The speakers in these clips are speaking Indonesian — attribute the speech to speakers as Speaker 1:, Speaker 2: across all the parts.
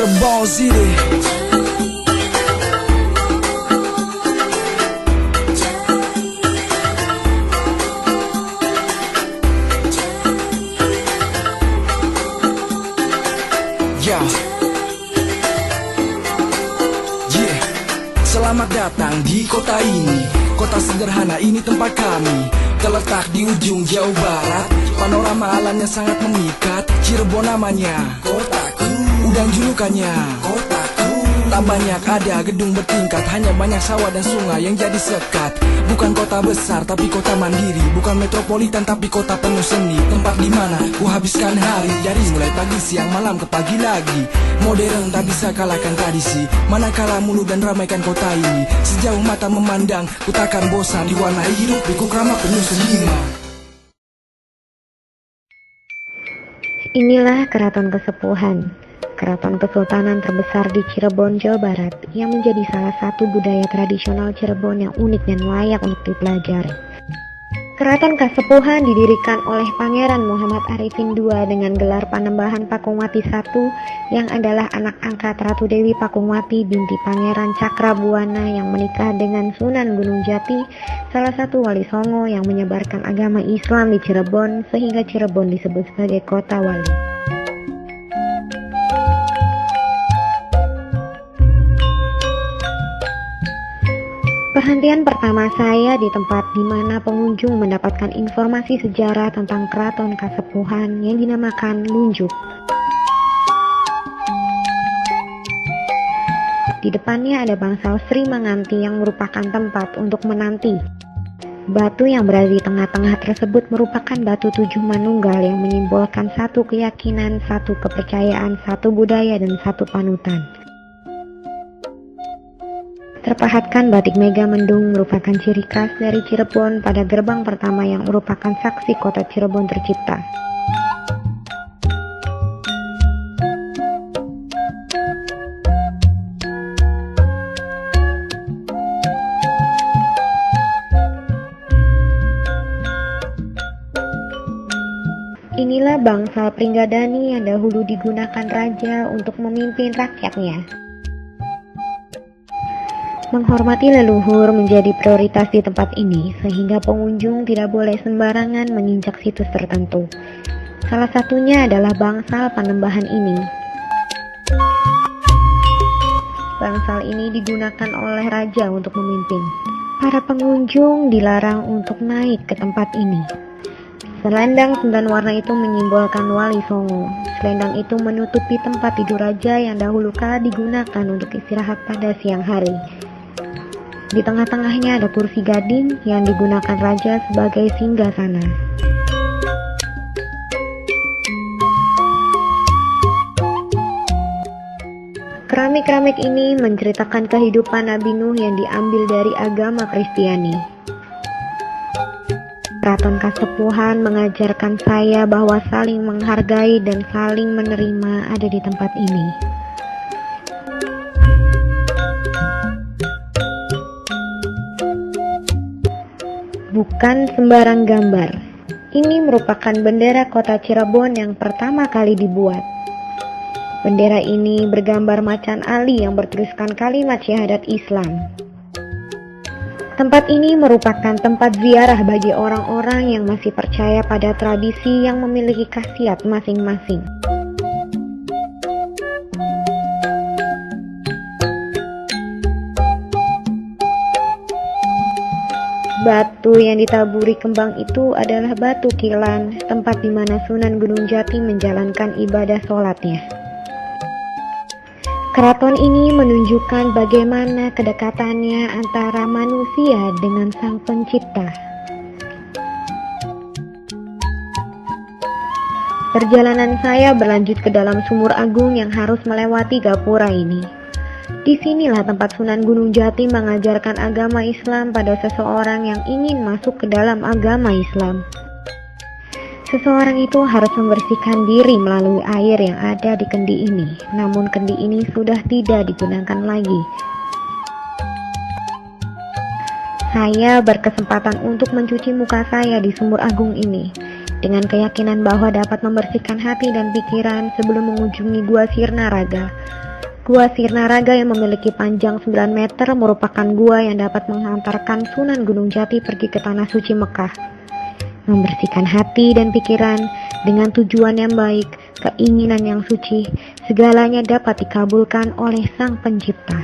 Speaker 1: Cirebon City. Yeah. Selamat datang di kota ini. Kota sederhana ini tempat kami. Terletak di ujung Jawa Barat. Panorama alamnya sangat memikat. Cirebon namanya kotaku, udang julukannya kotaku. Tak banyak ada gedung bertingkat, hanya banyak sawah dan sungai yang jadi sekat. Bukan kota besar tapi kota mandiri, bukan metropolitan tapi kota penuh seni. Tempat dimana ku habiskan hari, dari mulai pagi siang malam ke pagi lagi. Modern tak bisa kalahkan tradisi, manakala mulu dan ramaikan kota ini. Sejauh mata memandang, ku takkan bosan diwarnai hidup pikuk ramah penuh seniman.
Speaker 2: Inilah Keraton Kasepuhan, keraton kesultanan terbesar di Cirebon, Jawa Barat, yang menjadi salah satu budaya tradisional Cirebon yang unik dan layak untuk dipelajari. Keraton Kasepuhan didirikan oleh Pangeran Muhammad Arifin II dengan gelar Panembahan Pakungwati I, yang adalah anak angkat Ratu Dewi Pakungwati binti Pangeran Cakrabuana yang menikah dengan Sunan Gunung Jati, salah satu wali Songo yang menyebarkan agama Islam di Cirebon, sehingga Cirebon disebut sebagai kota wali. Perhentian pertama saya di tempat di mana pengunjung mendapatkan informasi sejarah tentang Keraton Kasepuhan yang dinamakan Lunjuk. Di depannya ada bangsal Sri Manganti yang merupakan tempat untuk menanti. Batu yang berada di tengah-tengah tersebut merupakan batu tujuh manunggal yang menyimbolkan satu keyakinan, satu kepercayaan, satu budaya, dan satu panutan. Terpahatkan batik Mega Mendung merupakan ciri khas dari Cirebon pada gerbang pertama yang merupakan saksi kota Cirebon tercipta. Inilah bangsal Pringgadani yang dahulu digunakan raja untuk memimpin rakyatnya. Menghormati leluhur menjadi prioritas di tempat ini, sehingga pengunjung tidak boleh sembarangan menginjak situs tertentu. Salah satunya adalah bangsal Panembahan ini. Bangsal ini digunakan oleh raja untuk memimpin. Para pengunjung dilarang untuk naik ke tempat ini. Selendang 9 warna itu menyimbolkan wali Songo. Selendang itu menutupi tempat tidur raja yang dahulu kala digunakan untuk istirahat pada siang hari. Di tengah-tengahnya ada kursi gading yang digunakan raja sebagai singgasana. Keramik-keramik ini menceritakan kehidupan Nabi Nuh yang diambil dari agama Kristiani. Keraton Kasepuhan mengajarkan saya bahwa saling menghargai dan saling menerima ada di tempat ini. Bukan sembarang gambar. Ini merupakan bendera kota Cirebon yang pertama kali dibuat. Bendera ini bergambar macan Ali yang bertuliskan kalimat syahadat Islam. Tempat ini merupakan tempat ziarah bagi orang-orang yang masih percaya pada tradisi yang memiliki khasiat masing-masing. Batu yang ditaburi kembang itu adalah batu Kilan, tempat di mana Sunan Gunung Jati menjalankan ibadah sholatnya. Keraton ini menunjukkan bagaimana kedekatannya antara manusia dengan Sang Pencipta. Perjalanan saya berlanjut ke dalam sumur agung yang harus melewati gapura ini. Disinilah tempat Sunan Gunung Jati mengajarkan agama Islam pada seseorang yang ingin masuk ke dalam agama Islam. Seseorang itu harus membersihkan diri melalui air yang ada di kendi ini, namun kendi ini sudah tidak digunakan lagi. Saya berkesempatan untuk mencuci muka saya di sumur agung ini, dengan keyakinan bahwa dapat membersihkan hati dan pikiran sebelum mengunjungi Gua Sirna Raga. Gua Sirnaraga yang memiliki panjang 9 meter merupakan gua yang dapat menghantarkan Sunan Gunung Jati pergi ke Tanah Suci Mekah. Membersihkan hati dan pikiran dengan tujuan yang baik, keinginan yang suci, segalanya dapat dikabulkan oleh Sang Pencipta.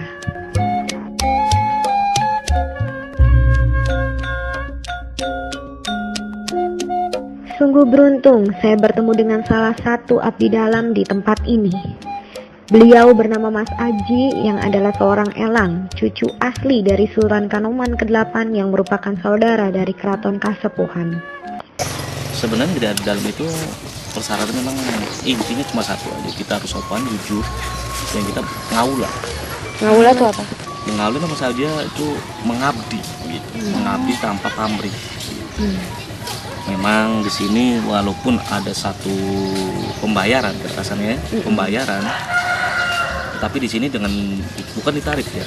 Speaker 2: Sungguh beruntung saya bertemu dengan salah satu abdi dalam di tempat ini. Beliau bernama Mas Aji yang adalah seorang elang, cucu asli dari Sultan Kanoman ke-8 yang merupakan saudara dari Keraton Kasepuhan.
Speaker 3: Sebenarnya di dalam itu persyaratan memang intinya cuma satu aja, kita harus sopan, jujur, dan kita ngaula.
Speaker 2: Ngaula itu apa?
Speaker 3: Ngaula nama saja itu mengabdi, gitu. Mengabdi tanpa pamrih. Memang di sini walaupun ada satu pembayaran, katakannya pembayaran, tapi di sini dengan bukan ditarif ya.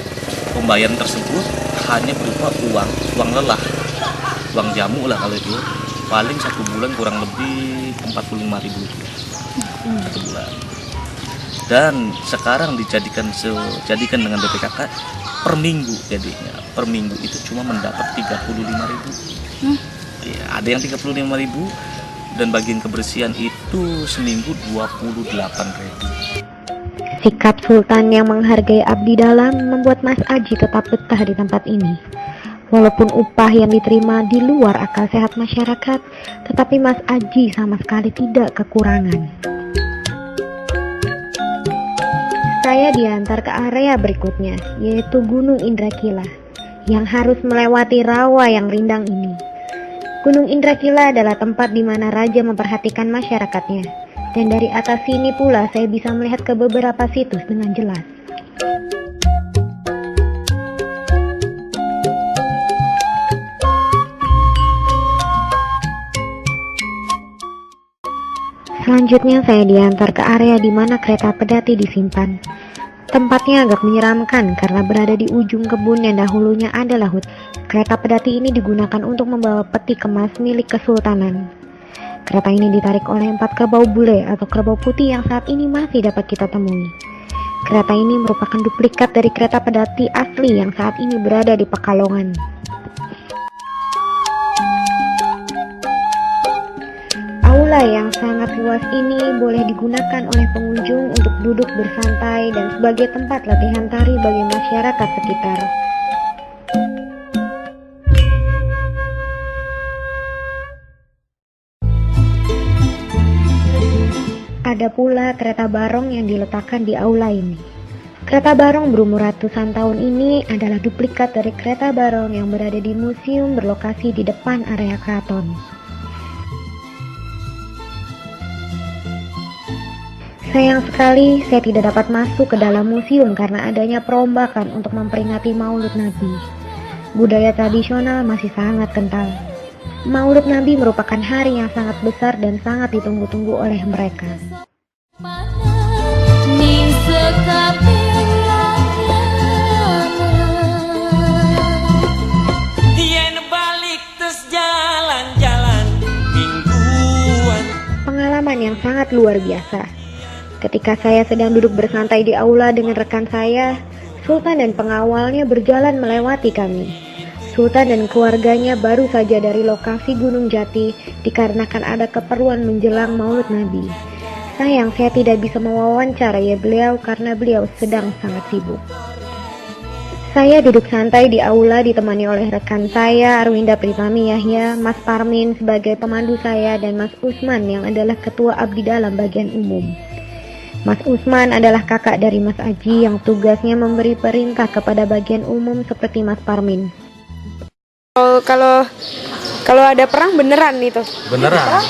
Speaker 3: Pembayaran tersebut hanya berupa uang lelah, uang jamu lah kalau itu. Paling 1 bulan kurang lebih 45.000 1 bulan. Dan sekarang dijadikan dengan BPKK per minggu jadinya. Per minggu itu cuma mendapat 35.000. Ya, ada yang 35.000 dan bagian kebersihan itu seminggu 28.000.
Speaker 2: Sikap Sultan yang menghargai abdi dalam membuat Mas Aji tetap betah di tempat ini. Walaupun upah yang diterima di luar akal sehat masyarakat, tetapi Mas Aji sama sekali tidak kekurangan. Saya diantar ke area berikutnya, yaitu Gunung Indrakila, yang harus melewati rawa yang rindang ini. Gunung Indrakila adalah tempat di mana raja memperhatikan masyarakatnya, dan dari atas sini pula saya bisa melihat ke beberapa situs dengan jelas. Selanjutnya saya diantar ke area di mana kereta pedati disimpan. Tempatnya agak menyeramkan karena berada di ujung kebun yang dahulunya adalah hutan. Kereta pedati ini digunakan untuk membawa peti kemas milik kesultanan. Kereta ini ditarik oleh 4 kerbau bule atau kerbau putih yang saat ini masih dapat kita temui. Kereta ini merupakan duplikat dari kereta pedati asli yang saat ini berada di Pekalongan. Aula yang sangat luas ini boleh digunakan oleh pengunjung untuk duduk bersantai dan sebagai tempat latihan tari bagi masyarakat sekitar. Ada pula kereta barong yang diletakkan di aula ini. Kereta barong berumur ratusan tahun ini adalah duplikat dari kereta barong yang berada di museum berlokasi di depan area keraton. Sayang sekali saya tidak dapat masuk ke dalam museum karena adanya perombakan untuk memperingati Maulid Nabi. Budaya tradisional masih sangat kental. Maulid Nabi merupakan hari yang sangat besar dan sangat ditunggu-tunggu oleh mereka. Pengalaman yang sangat luar biasa. Ketika saya sedang duduk bersantai di aula dengan rekan saya, Sultan dan pengawalnya berjalan melewati kami. Sultan dan keluarganya baru saja dari lokasi Gunung Jati dikarenakan ada keperluan menjelang Maulid Nabi. Sayang saya tidak bisa mewawancarai beliau karena beliau sedang sangat sibuk. Saya duduk santai di aula ditemani oleh rekan saya Arwinda Pritami Yahya, Mas Parmin sebagai pemandu saya dan Mas Usman yang adalah ketua abdi dalam bagian umum. Mas Usman adalah kakak dari Mas Aji yang tugasnya memberi perintah kepada bagian umum seperti Mas Parmin.
Speaker 4: Kalau ada perang beneran itu?
Speaker 5: Beneran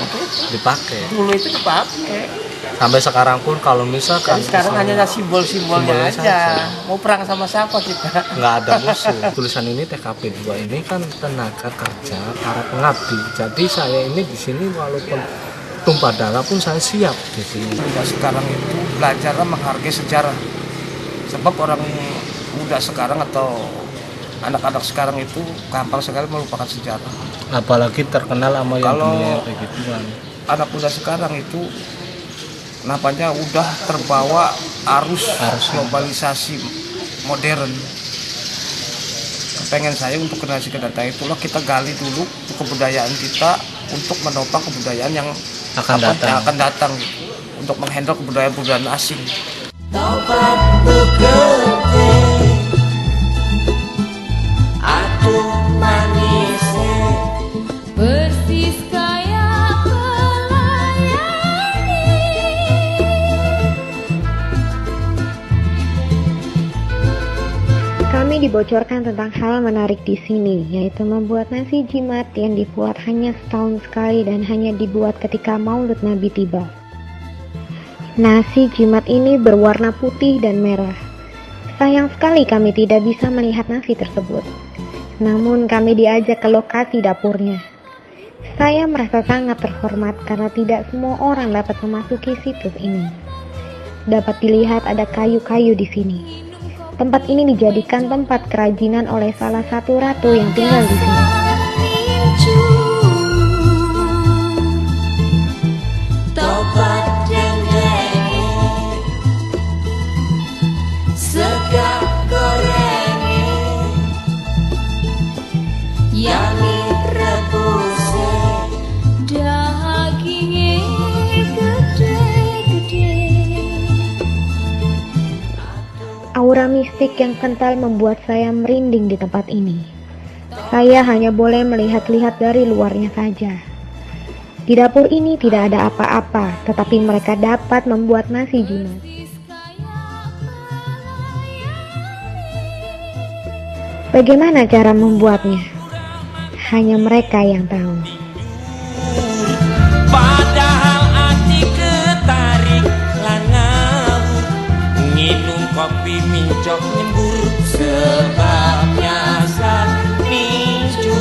Speaker 5: dipakai.
Speaker 4: Dulu itu dipakai.
Speaker 5: Sampai sekarang pun kalau misalkan
Speaker 4: Sekarang hanya simbol-simbolnya aja. Mau perang sama siapa kita?
Speaker 5: nggak ada musuh. Tulisan ini TKP 2 ini kan tenaga kerja para pengabdi. Jadi saya ini di sini walaupun tumpah darah pun saya siap di sini.
Speaker 6: Sekarang itu belajarlah menghargai sejarah. Sebab orang muda sekarang atau anak-anak sekarang itu gampang sekali melupakan sejarah.
Speaker 5: Apalagi terkenal sama yang
Speaker 6: Kalau
Speaker 5: dunia kayak gitu kan.
Speaker 6: Anak muda sekarang itu napanya udah terbawa arus globalisasi modern. Pengen saya untuk generasi kedatang itulah kita gali dulu kebudayaan kita untuk menopang kebudayaan yang akan datang gitu. Untuk menghandle kebudayaan asing.
Speaker 2: Kami dibocorkan tentang hal menarik di sini, yaitu membuat nasi jimat yang dibuat hanya setahun sekali dan hanya dibuat ketika Maulid Nabi tiba. Nasi jimat ini berwarna putih dan merah. Sayang sekali kami tidak bisa melihat nasi tersebut. Namun kami diajak ke lokasi dapurnya. Saya merasa sangat terhormat karena tidak semua orang dapat memasuki situs ini. Dapat dilihat ada kayu-kayu di sini. Tempat ini dijadikan tempat kerajinan oleh salah satu ratu yang tinggal di sini. Aura mistik yang kental membuat saya merinding di tempat ini. Saya hanya boleh melihat-lihat dari luarnya saja. Di dapur ini tidak ada apa-apa, tetapi mereka dapat membuat nasi jimat. Bagaimana cara membuatnya? Hanya mereka yang tahu.
Speaker 7: Padahal hati ketarik lan ngawur, nginum kopi mincok nyembur sebabnya micu.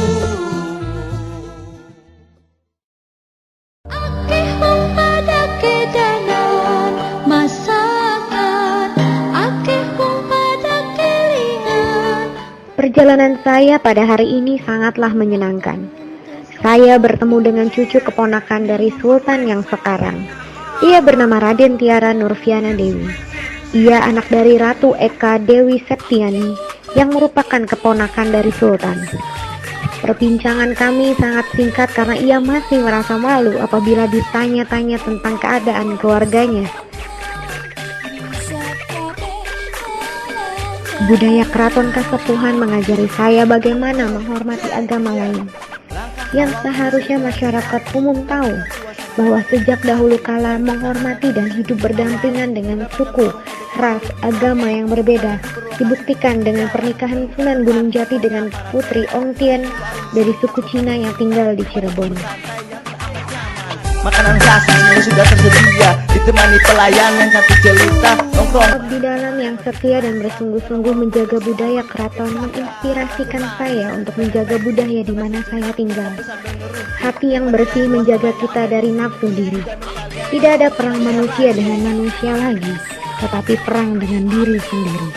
Speaker 8: Akeh wong pada kedanan masakan, akeh wong pada kelingan.
Speaker 2: Perjalanan saya pada hari ini sangatlah menyenangkan. Saya bertemu dengan cucu keponakan dari Sultan yang sekarang. Ia bernama Raden Tiara Nurfiana Dewi. Ia anak dari Ratu Eka Dewi Septiani yang merupakan keponakan dari Sultan. Perbincangan kami sangat singkat karena ia masih merasa malu apabila ditanya-tanya tentang keadaan keluarganya. Budaya Keraton Kasepuhan mengajari saya bagaimana menghormati agama lain. Yang seharusnya masyarakat umum tahu bahwa sejak dahulu kala menghormati dan hidup berdampingan dengan suku, ras, agama yang berbeda dibuktikan dengan pernikahan Sunan Gunung Jati dengan Putri Ong Tien dari suku Cina yang tinggal di Cirebon.
Speaker 7: Makanan khas yang sudah tersedia, ditemani pelayan yang cantik jelita, nongkrong.
Speaker 2: Abdi dalam yang setia dan bersungguh-sungguh menjaga budaya keraton menginspirasikan saya untuk menjaga budaya di mana saya tinggal. Hati yang bersih menjaga kita dari nafsu diri. Tidak ada perang manusia dengan manusia lagi, tetapi perang dengan diri sendiri.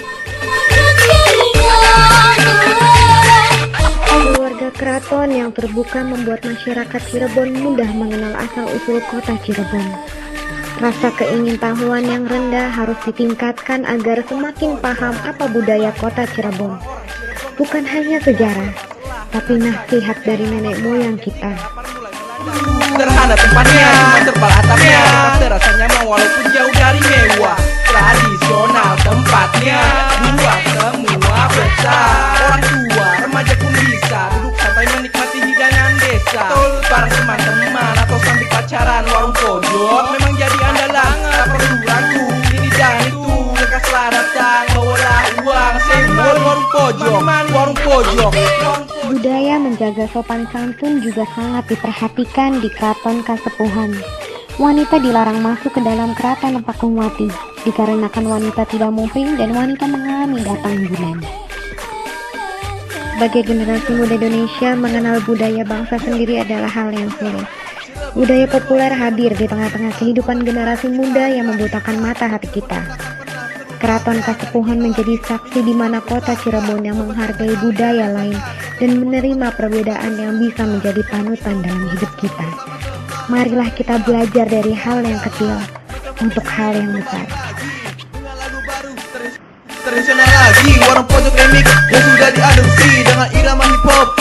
Speaker 2: Keluarga keraton yang terbuka membuat masyarakat Cirebon mudah mengenal asal-usul kota Cirebon. Rasa keingintahuan yang rendah harus ditingkatkan agar semakin paham apa budaya kota Cirebon. Bukan hanya sejarah, tapi nasihat dari nenek moyang kita.
Speaker 1: Sederhana tempatnya, cuma terpal atapnya, tapi rasanya mau walaupun jauh dari mewah. Tradisional tempatnya, buat semua besar. Orang tua, remaja pun bisa duduk santai menikmati hidangan desa. Bareng teman-teman atau sambil pacaran, warung pojok memang jadi andalan. Tak perlu ragu, ini dan itu, lekas lah datang, bawalah uang, simbol warung pojok, warung pojok.
Speaker 2: Budaya menjaga sopan santun juga sangat diperhatikan di Keraton Kasepuhan. Wanita dilarang masuk ke dalam keraton Pakuwati dikarenakan wanita tidak muhrim dan wanita mengalami datang bulan. Sebagai generasi muda Indonesia, mengenal budaya bangsa sendiri adalah hal yang sulit. Budaya populer hadir di tengah-tengah kehidupan generasi muda yang membutakan mata hati kita. Keraton Kasepuhan menjadi saksi di mana kota Cirebon yang menghargai budaya lain dan menerima perbedaan yang bisa menjadi panutan dalam hidup kita. Marilah kita belajar dari hal yang kecil untuk hal yang besar.
Speaker 7: tradisional lagi, warung pojok remix yang sudah diadopsi dengan irama hip hop